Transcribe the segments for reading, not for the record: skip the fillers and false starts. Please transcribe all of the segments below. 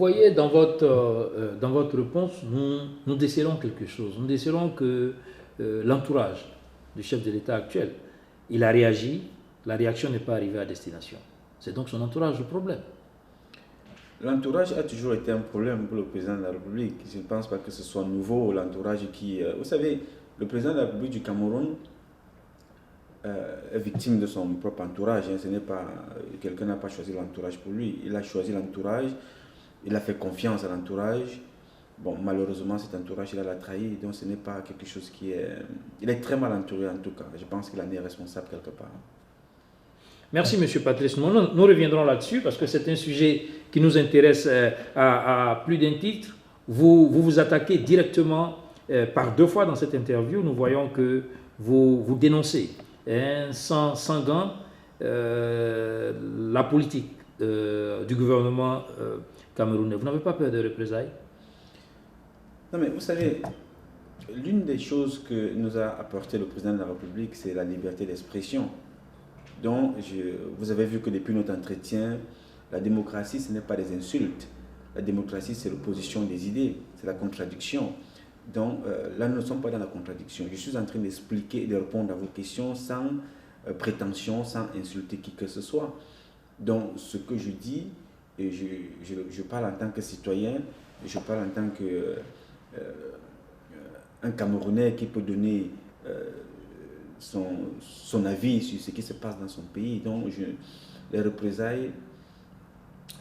voyez, dans votre réponse, nous décélons quelque chose. Nous décélons que l'entourage du chef de l'État actuel, il a réagi, la réaction n'est pas arrivée à destination. C'est donc son entourage le problème. L'entourage a toujours été un problème pour le président de la République. Je ne pense pas que ce soit nouveau, l'entourage qui... vous savez, le président de la République du Cameroun est victime de son propre entourage. Ce n'est pas... Quelqu'un n'a pas choisi l'entourage pour lui. Il a choisi l'entourage, il a fait confiance à l'entourage. Bon, malheureusement, cet entourage, il l'a trahi. Donc, ce n'est pas quelque chose qui est... Il est très mal entouré, en tout cas. Je pense qu'il en est responsable quelque part. Merci, M. Patrice. Nous reviendrons là-dessus parce que c'est un sujet qui nous intéresse à plus d'un titre. Vous attaquez directement par 2 fois dans cette interview. Nous voyons que vous dénoncez sans gants la politique du gouvernement camerounais. Vous n'avez pas peur de représailles? Non, mais vous savez, l'une des choses que nous a apporté le président de la République, c'est la liberté d'expression. Donc, vous avez vu que depuis notre entretien, la démocratie, ce n'est pas des insultes. La démocratie, c'est l'opposition des idées, c'est la contradiction. Donc, là, nous ne sommes pas dans la contradiction. Je suis en train d'expliquer et de répondre à vos questions sans prétention, sans insulter qui que ce soit. Donc, ce que je dis, et je parle en tant que citoyen, je parle en tant que un Camerounais qui peut donner son avis sur ce qui se passe dans son pays. Donc, les représailles,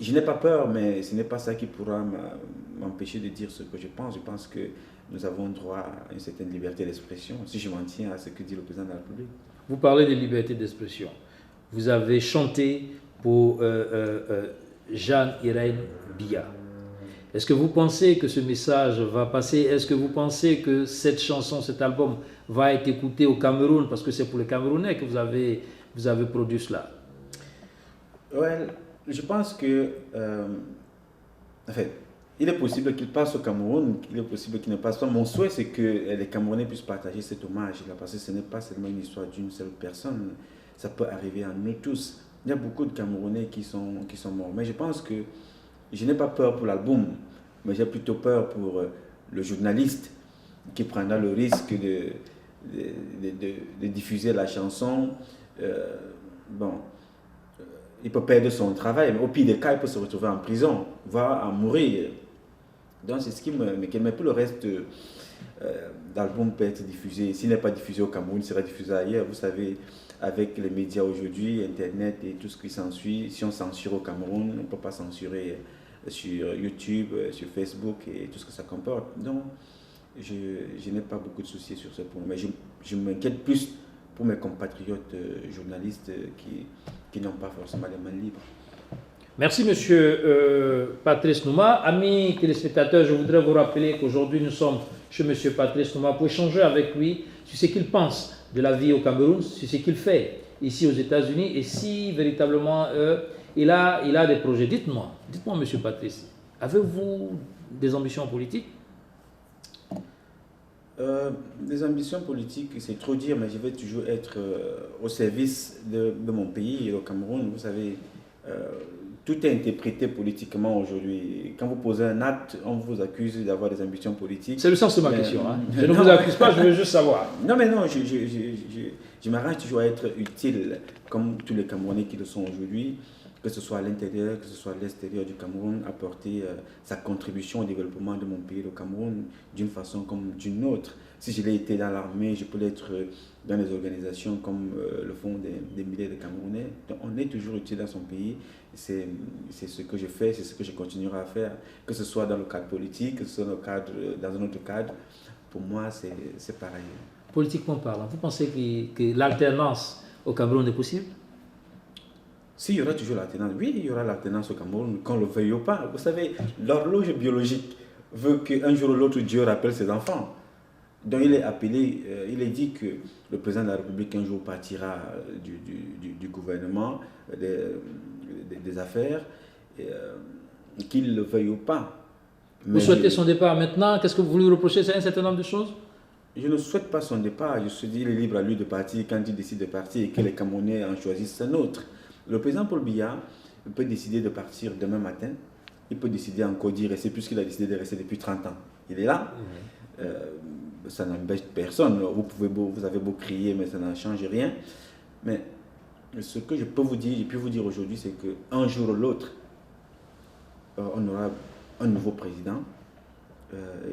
je n'ai pas peur, mais ce n'est pas ça qui pourra m'empêcher de dire ce que je pense. Je pense que nous avons droit à une certaine liberté d'expression, si je m'en tiens à ce que dit le président de la République. Vous parlez de liberté d'expression. Vous avez chanté pour Jeanne-Irène Biya. Est-ce que vous pensez que ce message va passer? Est-ce que vous pensez que cette chanson, cet album va être écouté au Cameroun? Parce que c'est pour les Camerounais que vous avez produit cela. Ouais, je pense que, en fait, il est possible qu'il passe au Cameroun, il est possible qu'il ne passe pas. Mon souhait, c'est que les Camerounais puissent partager cet hommage-là, parce que ce n'est pas seulement une histoire d'une seule personne. Ça peut arriver à nous tous. Il y a beaucoup de Camerounais qui sont morts. Mais je pense que je n'ai pas peur pour l'album, mais j'ai plutôt peur pour le journaliste qui prendra le risque de diffuser la chanson. Il peut perdre son travail, mais au pire des cas, il peut se retrouver en prison, voire à mourir. Donc c'est ce qui mais pour le reste, l'album peut être diffusé. S'il n'est pas diffusé au Cameroun, il sera diffusé ailleurs. Vous savez, avec les médias aujourd'hui, Internet et tout ce qui s'ensuit, si on censure au Cameroun, on ne peut pas censurer sur YouTube, sur Facebook et tout ce que ça comporte. Donc, je n'ai pas beaucoup de soucis sur ce point. Mais je m'inquiète plus pour mes compatriotes journalistes qui n'ont pas forcément les mains libres. Merci, monsieur Patrice Nouma. Amis téléspectateurs, je voudrais vous rappeler qu'aujourd'hui, nous sommes chez monsieur Patrice Nouma pour échanger avec lui sur ce qu'il pense de la vie au Cameroun, sur ce qu'il fait ici aux États-Unis et si véritablement il a des projets. Dites-moi, monsieur Patrice, avez-vous des ambitions politiques? Des ambitions politiques, c'est trop dire, mais je vais toujours être au service de mon pays, le Cameroun. Vous savez, tout est interprété politiquement aujourd'hui. Quand vous posez un acte, on vous accuse d'avoir des ambitions politiques. C'est le sens de ma question. Hein. Je ne vous accuse pas, je veux juste savoir. Non, mais non, je m'arrange toujours à être utile, comme tous les Camerounais qui le sont aujourd'hui, que ce soit à l'intérieur, que ce soit à l'extérieur du Cameroun, apporter sa contribution au développement de mon pays, le Cameroun, d'une façon comme d'une autre. Si je l'ai été dans l'armée, je peux l'être dans les organisations comme le font des milliers de Camerounais. Donc, on est toujours utile dans son pays. C'est ce que je fais, c'est ce que je continuerai à faire, que ce soit dans le cadre politique, que ce soit dans un autre cadre. Pour moi, c'est pareil. Politiquement parlant, vous pensez que l'alternance au Cameroun est possible? Si, il y aura toujours l'alternance. Oui, il y aura l'alternance au Cameroun, qu'on le veuille ou pas. Vous savez, l'horloge biologique veut qu'un jour ou l'autre, Dieu rappelle ses enfants. Donc il est appelé, il est dit que le président de la République un jour partira du gouvernement, des affaires, qu'il le veuille ou pas. Vous souhaitez son départ maintenant? Qu'est-ce que vous lui reprochez? C'est un certain nombre de choses? Je ne souhaite pas son départ. Je suis dit, il est libre à lui de partir quand il décide de partir et que les Camerounais en choisissent un autre. Le président Paul Biya peut décider de partir demain matin il peut décider encore d'y rester puisqu'il a décidé de rester depuis 30 ans. Il est là. Ça n'embête personne. Vous avez beau crier, mais ça ne change rien. Mais ce que je peux vous dire, j'ai pu vous dire aujourd'hui, c'est qu'un jour ou l'autre, on aura un nouveau président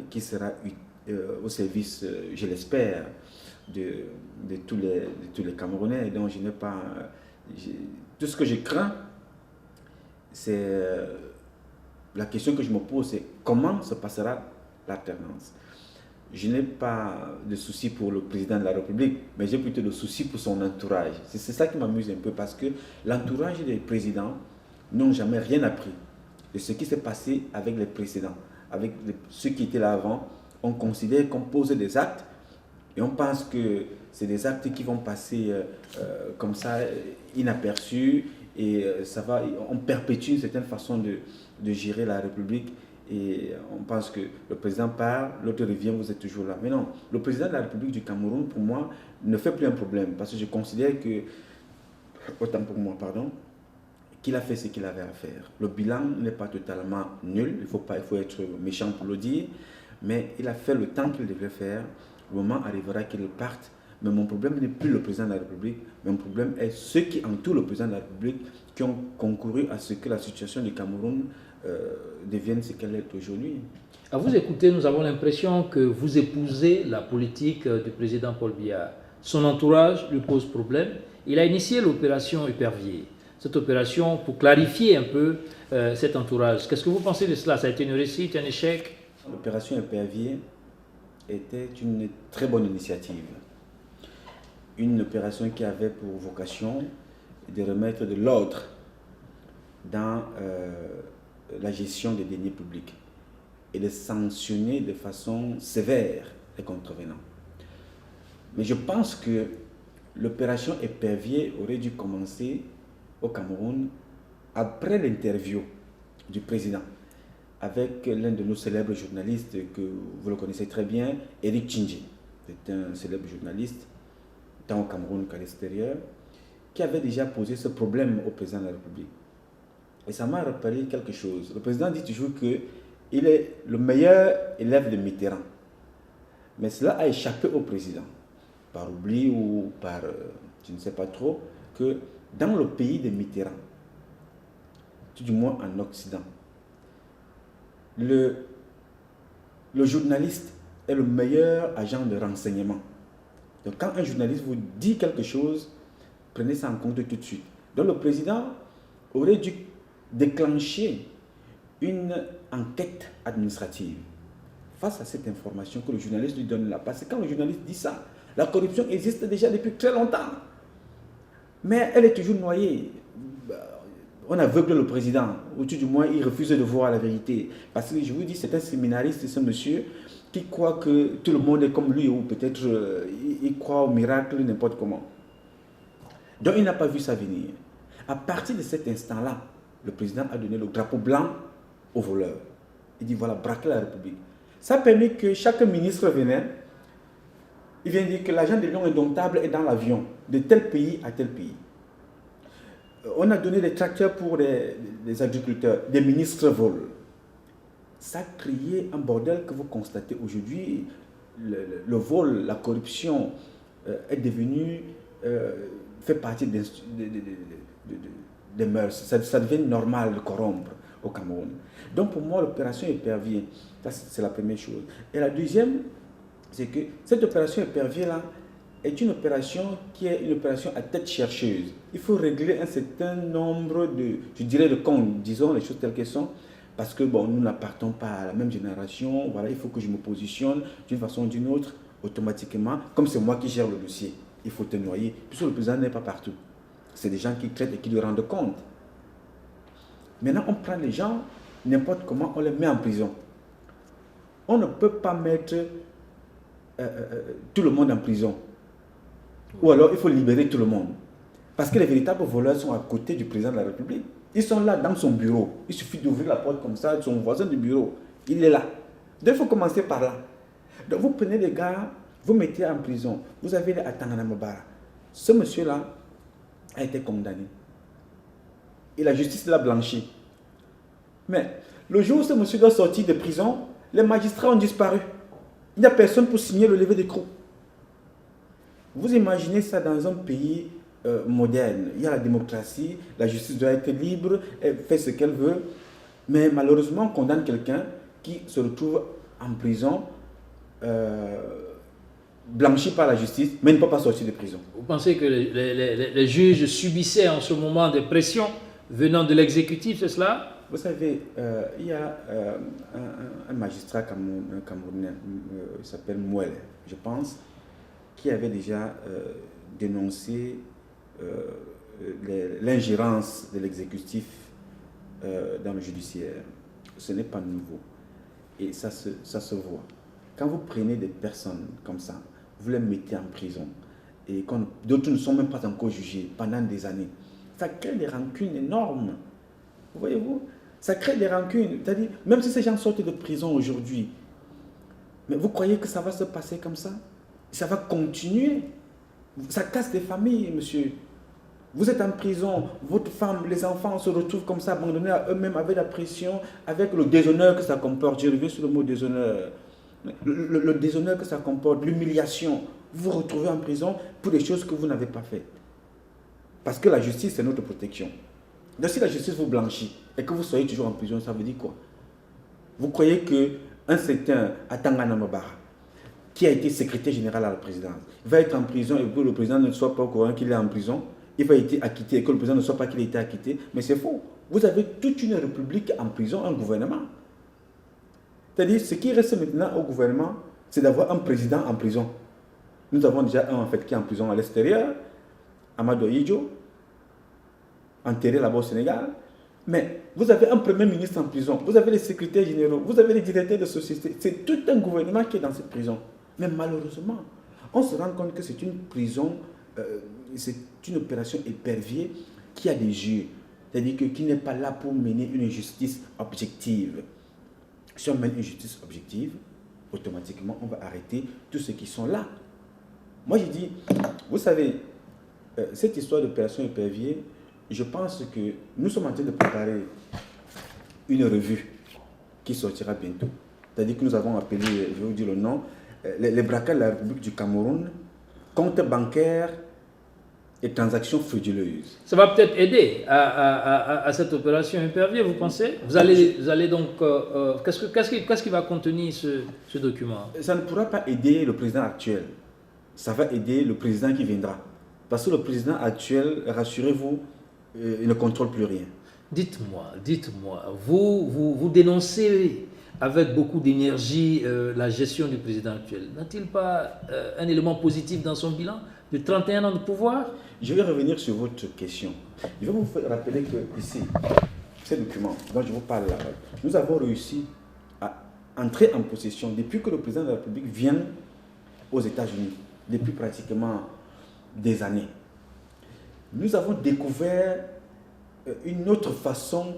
qui sera au service, je l'espère, de tous les Camerounais. Donc je n'ai pas... tout ce que je crains, c'est... la question que je me pose, c'est comment se passera l'alternance. Je n'ai pas de souci pour le président de la République, mais j'ai plutôt de souci pour son entourage. C'est ça qui m'amuse un peu, parce que l'entourage des présidents n'ont jamais rien appris de ce qui s'est passé avec les précédents. Avec ceux qui étaient là avant, on considère qu'on pose des actes et on pense que c'est des actes qui vont passer comme ça, inaperçus, et on perpétue une certaine façon de gérer la République. Et on pense que le président part, l'autre revient, vous êtes toujours là. Mais non, le président de la République du Cameroun, pour moi, ne fait plus un problème. Parce que je considère que, autant pour moi, pardon, qu'il a fait ce qu'il avait à faire. Le bilan n'est pas totalement nul, il faut être méchant pour le dire, mais il a fait le temps qu'il devait faire. Le moment arrivera qu'il parte. Mais mon problème n'est plus le président de la République, mon problème est ceux qui entourent le président de la République, qui ont concouru à ce que la situation du Cameroun devienne ce qu'elle est aujourd'hui. À vous écouter, nous avons l'impression que vous épousez la politique du président Paul Biya. Son entourage lui pose problème. Il a initié l'opération Épervier. Cette opération, pour clarifier un peu cet entourage, qu'est-ce que vous pensez de cela? Ça a été une réussite, un échec? L'opération Épervier était une très bonne initiative. Une opération qui avait pour vocation de remettre de l'ordre dans la gestion des deniers publics et de sanctionner de façon sévère les contrevenants. Mais je pense que l'opération Épervier aurait dû commencer au Cameroun après l'interview du président avec l'un de nos célèbres journalistes que vous le connaissez très bien, Eric Tchinji. C'est un célèbre journaliste, tant au Cameroun qu'à l'extérieur, qui avait déjà posé ce problème au président de la République. Et ça m'a rappelé quelque chose. Le président dit toujours qu'il est le meilleur élève de Mitterrand. Mais cela a échappé au président, par oubli ou par, je ne sais pas trop, que dans le pays de Mitterrand, tout du moins en Occident, le journaliste est le meilleur agent de renseignement. Donc quand un journaliste vous dit quelque chose, prenez ça en compte tout de suite. Donc le président aurait dû déclencher une enquête administrative face à cette information que le journaliste lui donne là. Parce que quand le journaliste dit ça, la corruption existe déjà depuis très longtemps. Mais elle est toujours noyée. On aveugle le président, ou tout du moins il refuse de voir la vérité. Parce que je vous dis, c'est un séminariste, ce monsieur, qui croit que tout le monde est comme lui, ou peut-être il croit au miracle n'importe comment. Donc il n'a pas vu ça venir. À partir de cet instant-là, le président a donné le drapeau blanc aux voleurs. Il dit voilà, braquer la République. Ça permet que chaque ministre venait, il vient dire que l'agent de Lion indomptable est dans l'avion, de tel pays à tel pays. On a donné des tracteurs pour les agriculteurs, des ministres volent. Ça a créé un bordel que vous constatez aujourd'hui. Le vol, la corruption est devenu, fait partie des mœurs. Ça devient normal de corrompre au Cameroun. Donc pour moi, l'opération Épervier, c'est la première chose. Et la deuxième, c'est que cette opération Épervier-là est une opération qui est une opération à tête chercheuse. Il faut régler un certain nombre de comptes, disons les choses telles qu'elles sont, parce que bon, nous n'appartenons pas à la même génération. Voilà, il faut que je me positionne d'une façon ou d'une autre, automatiquement, comme c'est moi qui gère le dossier. Il faut te noyer, puisque le président n'est pas partout. C'est des gens qui traitent et qui lui rendent compte. Maintenant, on prend les gens, n'importe comment, on les met en prison. On ne peut pas mettre tout le monde en prison. Ou alors, il faut libérer tout le monde. Parce que les véritables voleurs sont à côté du président de la République. Ils sont là dans son bureau. Il suffit d'ouvrir la porte comme ça, son voisin du bureau, il est là. Donc, il faut commencer par là. Donc, vous prenez les gars, vous mettez en prison. Vous avez les Atangana Mabara. Ce monsieur-là a été condamné. Et la justice l'a blanchi. Mais Le jour où ce monsieur doit sortir de prison, les magistrats ont disparu. Il n'y a personne pour signer le lever d'écrou. Vous imaginez ça dans un pays moderne. Il y a la démocratie, la justice doit être libre, elle fait ce qu'elle veut. Mais malheureusement, on condamne quelqu'un qui se retrouve en prison, blanchi par la justice, mais ne peut pas sortir de prison. Vous pensez que les juges subissaient en ce moment des pressions venant de l'exécutif, c'est cela? Vous savez, il y a un magistrat camerounais, il s'appelle Mouel, je pense, qui avait déjà dénoncé l'ingérence de l'exécutif dans le judiciaire. Ce n'est pas nouveau. Et ça se voit. Quand vous prenez des personnes comme ça, vous les mettez en prison, et d'autres ne sont même pas encore jugés pendant des années, ça crée des rancunes énormes. Vous voyez-vous? Ça crée des rancunes. C'est-à-dire, même si ces gens sortent de prison aujourd'hui, mais vous croyez que ça va se passer comme ça? Ça va continuer. Ça casse des familles, monsieur. Vous êtes en prison, votre femme, les enfants se retrouvent comme ça, abandonnés à eux-mêmes, avec la pression, avec le déshonneur que ça comporte. Je reviens sur le mot déshonneur. Le déshonneur que ça comporte, l'humiliation. Vous vous retrouvez en prison pour des choses que vous n'avez pas faites. Parce que la justice, c'est notre protection. Donc si la justice vous blanchit et que vous soyez toujours en prison, ça veut dire quoi? Vous croyez qu'un certain Atangana Mabara, qui a été secrétaire général à la présidence, va être en prison et que le président ne soit pas au courant qu'il est en prison, il va être acquitté et que le président ne soit pas qu'il a été acquitté, mais c'est faux. Vous avez toute une république en prison, un gouvernement. C'est-à-dire, ce qui reste maintenant au gouvernement, c'est d'avoir un président en prison. Nous avons déjà un en fait qui est en prison à l'extérieur, Amadou Idjo, enterré là-bas au Sénégal. Mais vous avez un premier ministre en prison, vous avez les secrétaires généraux, vous avez les directeurs de société. C'est tout un gouvernement qui est dans cette prison. Mais malheureusement, on se rend compte que c'est une prison, c'est une opération épervier qui a des yeux. C'est-à-dire qui n'est pas là pour mener une justice objective. Si on mène une justice objective, automatiquement, on va arrêter tous ceux qui sont là. Moi, je dis, vous savez, cette histoire d'opération épervier, je pense que nous sommes en train de préparer une revue qui sortira bientôt. C'est-à-dire que nous avons appelé, je vais vous dire le nom, les braquages de la République du Cameroun, compte bancaire et transactions frauduleuses. Ça va peut-être aider à cette opération épervier, vous pensez? Vous allez donc... Qu'est-ce qui va contenir ce document? Ça ne pourra pas aider le président actuel. Ça va aider le président qui viendra. Parce que le président actuel, rassurez-vous, il ne contrôle plus rien. Dites-moi, vous dénoncez avec beaucoup d'énergie la gestion du président actuel. N'a-t-il pas un élément positif dans son bilan de 31 ans de pouvoir? Je vais revenir sur votre question. Je vais vous rappeler que ici, ces documents dont je vous parle là, nous avons réussi à entrer en possession depuis que le président de la République vient aux États-Unis, depuis pratiquement des années. Nous avons découvert une autre façon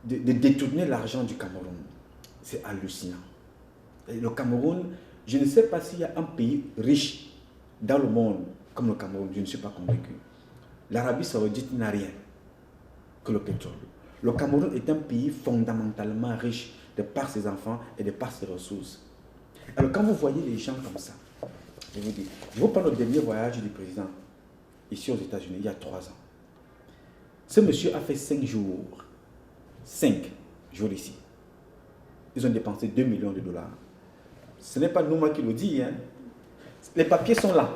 de détourner l'argent du Cameroun. C'est hallucinant. Et le Cameroun, je ne sais pas s'il y a un pays riche dans le monde comme le Cameroun, je ne suis pas convaincu. L'Arabie Saoudite n'a rien que le pétrole. Le Cameroun est un pays fondamentalement riche de par ses enfants et de par ses ressources. Alors quand vous voyez les gens comme ça, je vous dis, je vous parle du dernier voyage du président ici aux États-Unis, il y a 3 ans. Ce monsieur a fait 5 jours. 5 jours ici. Ils ont dépensé 2 millions de dollars. Ce n'est pas nous qui le dit. Hein. Les papiers sont là.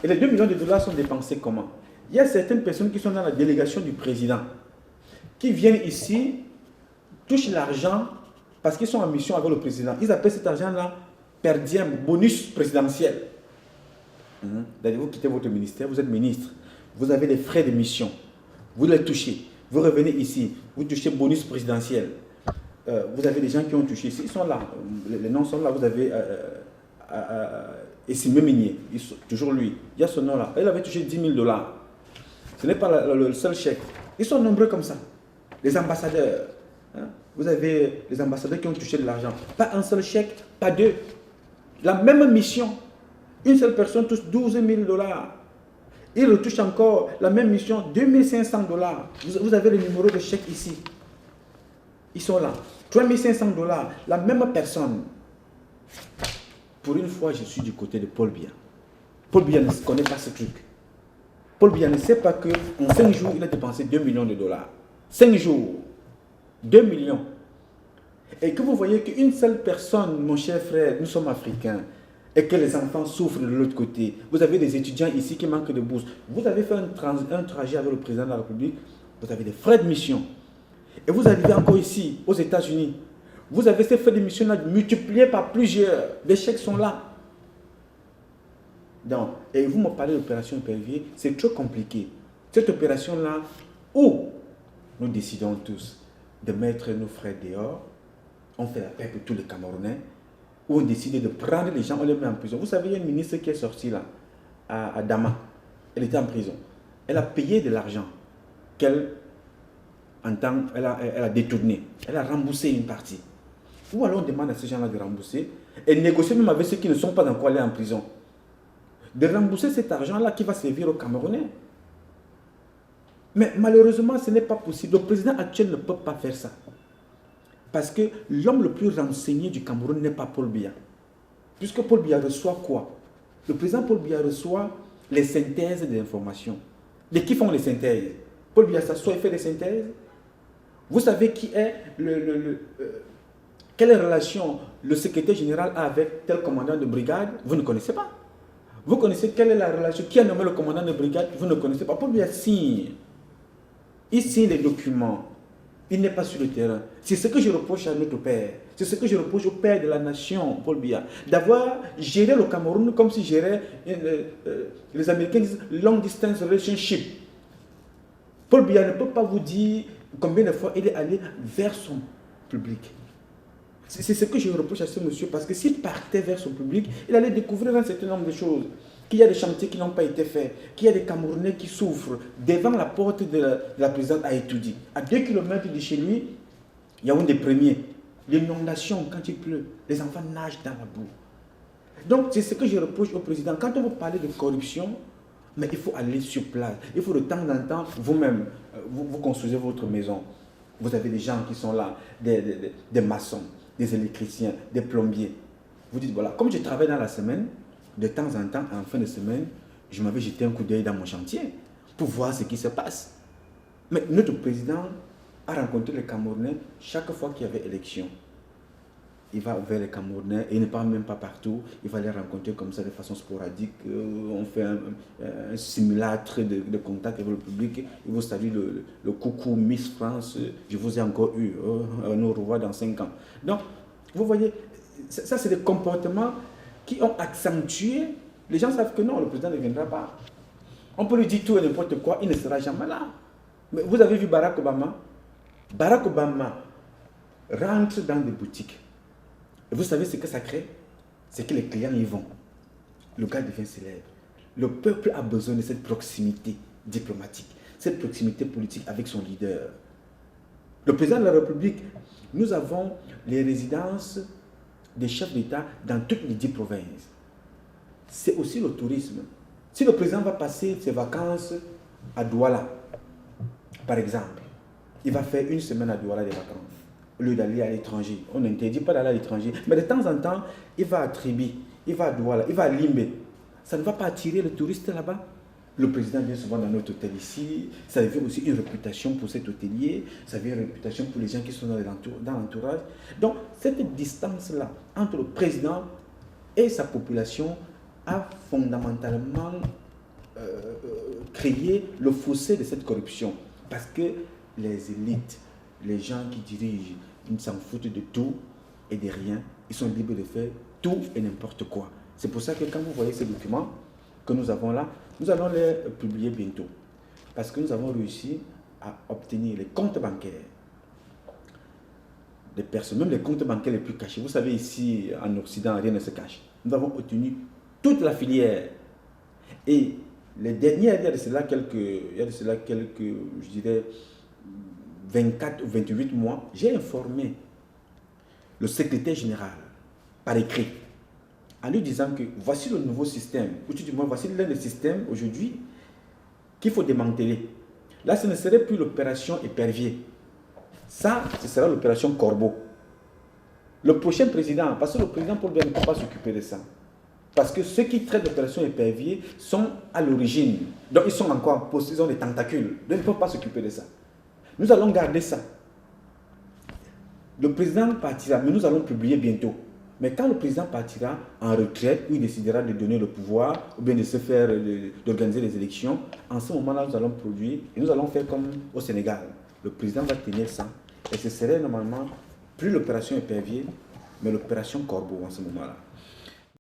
Et les 2 millions de dollars sont dépensés comment? Il y a certaines personnes qui sont dans la délégation du président, qui viennent ici, touchent l'argent parce qu'ils sont en mission avec le président. Ils appellent cet argent-là per diem, bonus présidentiel. Vous quittez votre ministère, vous êtes ministre, vous avez des frais de mission, vous les touchez, vous revenez ici, vous touchez bonus présidentiel. Vous avez des gens qui ont touché ici, ils sont là, les noms sont là, vous avez Essimé Minier, toujours lui, il y a ce nom-là, il avait touché 10 000 dollars. Ce n'est pas le seul chèque, ils sont nombreux comme ça. Les ambassadeurs, vous avez les ambassadeurs qui ont touché de l'argent, pas un seul chèque, pas deux, la même mission. Une seule personne touche 12 000 dollars. Il retouche encore la même mission, 2 500 dollars. Vous avez le numéro de chèque ici. Ils sont là. 3500 $. La même personne. Pour une fois, je suis du côté de Paul Biya. Paul Biya ne connaît pas ce truc. Paul Biya ne sait pas qu'en 5 jours, il a dépensé 2 millions de dollars. 5 jours. 2 millions. Et que vous voyez qu'une seule personne, mon cher frère, nous sommes africains, et que les enfants souffrent de l'autre côté. Vous avez des étudiants ici qui manquent de bourse. Vous avez fait un trajet avec le président de la République, vous avez des frais de mission. Et vous arrivez encore ici, aux États-Unis. Vous avez ces frais de mission-là multipliés par plusieurs. Les chèques sont là. Donc, et vous me parlez d'opération épervier, c'est trop compliqué. Cette opération-là, où nous décidons tous de mettre nos frères dehors, on fait la paix pour tous les Camerounais, où on décide de prendre les gens, on les met en prison. Vous savez, il y a une ministre qui est sortie là, à Dama. Elle était en prison. Elle a payé de l'argent qu'elle elle a détourné. Elle a remboursé une partie. Ou alors on demande à ces gens-là de rembourser et négocier même avec ceux qui ne sont pas encore allés en prison. De rembourser cet argent-là qui va servir aux Camerounais. Mais malheureusement, ce n'est pas possible. Le président actuel ne peut pas faire ça. Parce que l'homme le plus renseigné du Cameroun n'est pas Paul Biya. Puisque Paul Biya reçoit quoi? Le président Paul Biya reçoit les synthèses des informations. De qui font les synthèses? Paul Biya s'assoit et fait des synthèses. Vous savez qui est quelle relation le secrétaire général a avec tel commandant de brigade? Vous ne connaissez pas. Vous connaissez quelle est la relation? Qui a nommé le commandant de brigade? Vous ne connaissez pas. Paul Biya signe. Il signe les documents. Il n'est pas sur le terrain. C'est ce que je reproche à notre père. C'est ce que je reproche au père de la nation, Paul Biya. D'avoir géré le Cameroun comme si gérait, les Américains disent, long distance relationship. Paul Biya ne peut pas vous dire combien de fois il est allé vers son public. C'est ce que je reproche à ce monsieur, parce que s'il partait vers son public, il allait découvrir un certain nombre de choses. Qu'il y a des chantiers qui n'ont pas été faits, qu'il y a des Camerounais qui souffrent devant la porte de la présidente Aïtoudi. À 2 km de chez lui, il y a un des premiers. L'inondation, quand il pleut, les enfants nagent dans la boue. Donc, c'est ce que je reproche au président. Quand on vous parle de corruption, mais il faut aller sur place. Il faut de temps en temps, vous-même, vous construisez votre maison. Vous avez des gens qui sont là, des maçons, des électriciens, des plombiers. Vous dites, voilà, comme je travaille dans la semaine, de temps en temps, en fin de semaine, je m'avais jeté un coup d'œil dans mon chantier pour voir ce qui se passe. Mais notre président a rencontré les Camerounais chaque fois qu'il y avait élection. Il va vers les Camerounais et il ne part même pas partout. Il va les rencontrer comme ça de façon sporadique. On fait un simulacre de contact avec le public. Il vous salue le coucou Miss France. Je vous ai encore eu. On nous revoit dans 5 ans. Donc, vous voyez, ça c'est des comportements qui ont accentué. Les gens savent que non, le président ne viendra pas. On peut lui dire tout et n'importe quoi, il ne sera jamais là. Mais vous avez vu Barack Obama? Barack Obama rentre dans des boutiques. Et vous savez ce que ça crée? C'est que les clients y vont. Le gars devient célèbre. Le peuple a besoin de cette proximité diplomatique, cette proximité politique avec son leader. Le président de la République, nous avons les résidences des chefs d'État dans toutes les 10 provinces. C'est aussi le tourisme. Si le président va passer ses vacances à Douala, par exemple, il va faire 1 semaine à Douala des vacances, au lieu d'aller à l'étranger. On n'interdit pas d'aller à l'étranger. Mais de temps en temps, il va à Tribi, il va à Douala, il va à Limbe. Ça ne va pas attirer les touristes là-bas. Le président vient souvent dans notre hôtel ici. Ça devient aussi une réputation pour cet hôtelier. Ça devient une réputation pour les gens qui sont dans l'entourage. Donc, cette distance-là entre le président et sa population a fondamentalement créé le fossé de cette corruption. Parce que les élites, les gens qui dirigent, ils s'en foutent de tout et de rien. Ils sont libres de faire tout et n'importe quoi. C'est pour ça que quand vous voyez ces documents que nous avons là, nous allons les publier bientôt. Parce que nous avons réussi à obtenir les comptes bancaires des personnes, même les comptes bancaires les plus cachés. Vous savez, ici, en Occident, rien ne se cache. Nous avons obtenu toute la filière. Et les dernières, il y a de cela quelques, je dirais, 24 ou 28 mois, j'ai informé le secrétaire général par écrit en lui disant que voici le nouveau système, ou du moins voici l'un des systèmes aujourd'hui qu'il faut démanteler. Là, ce ne serait plus l'opération épervier. Ça, ce sera l'opération Corbeau. Le prochain président, parce que le président Paul Biya ne peut pas s'occuper de ça. Parce que ceux qui traitent l'opération épervier sont à l'origine. Donc ils sont encore en poste, ils ont des tentacules. Donc ils ne peuvent pas s'occuper de ça. Nous allons garder ça. Le président partira, mais nous allons publier bientôt. Mais quand le président partira en retraite, où il décidera de donner le pouvoir, ou bien de se faire, d'organiser les élections, en ce moment-là, nous allons produire, et nous allons faire comme au Sénégal. Le président va tenir ça. Et ce serait normalement plus l'opération épervier, mais l'opération Corbeau en ce moment-là.